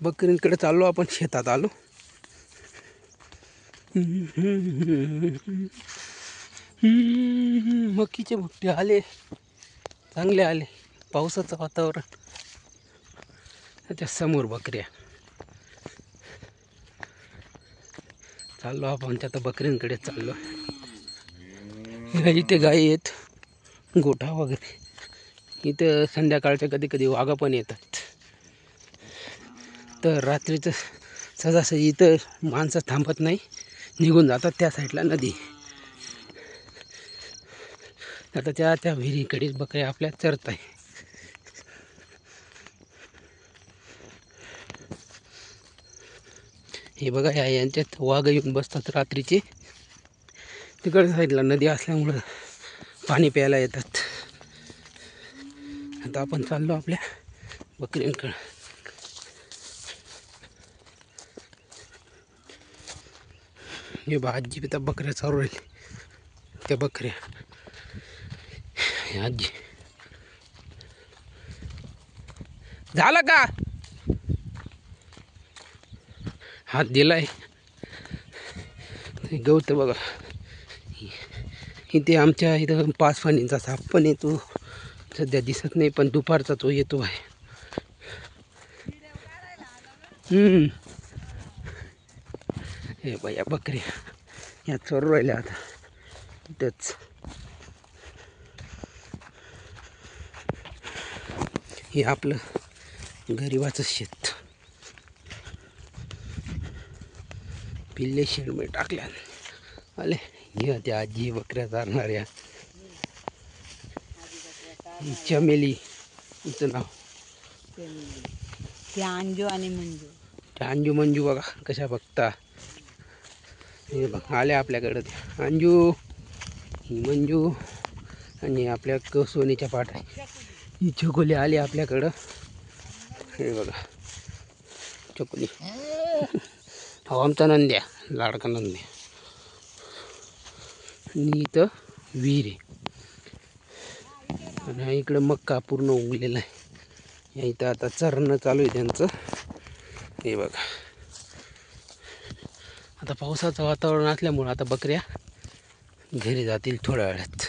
बकरींकडे चाललो आपण, शेतात आलो. मकीचे भुट्टे आले, चांगले आले. पावसाचं वातावरण. त्याच्या समोर बकऱ्या. चाललो आपण त्या बकरींकडे चाललो. इथे गायी आहेत, गोठा वगैरे. इथं संध्याकाळच्या कधी कधी वाघा पण येतात. तर रात्रीचं सहजासहजी इथं माणसं थांबत नाही, निघून जातात त्या साईडला नदी. आता त्या विहिरीकडे बकऱ्या आपल्या चरत आहे. हे बघा, यांच्यात वाघ येऊन बसतात रात्रीचे. तिकडच्या साईडला नदी असल्यामुळं पाणी प्यायला येतात. आता आपण चाललो आपल्या बकऱ्यांकडे. हे आजी त्या बकऱ्या चालू राहिली. त्या बकऱ्या आजी, झालं का? हात दिलाय. गवत बघा. इथे आमच्या इथं 5 फणींचा साप पण येतो. सध्या दिसत नाही, पण दुपारचा तो येतो आहे. हे बाया बकऱ्या या चरू राहिल्या आता इथंच. हे आपलं गरिबाचं शेत. पिल्ले शेडमध्ये टाकल्या. आले हे त्या आजी बकऱ्या चारणाऱ्या. चमेली तिचं नाव. ते अंजू आणि मंजू. त्या अंजू मंजू बघा कशा बघता. हे बघा आले आपल्याकडं. अंजू, ही मंजू आणि आपल्या सोनीच्या पाठ आहे. ही चकोली आली आपल्याकडं. हे बघा चकोली. हो आमचा नंद्या, लाडका नंद्या. आणि इथं विहीर आहे. आणि इकडं मक्का पूर्ण उगलेला आहे. इथं आता चरणं चालू आहे त्यांचं. हे बघा, आता पावसाचं वातावरण असल्यामुळं आता बकऱ्या घरी जातील थोड्या वेळात.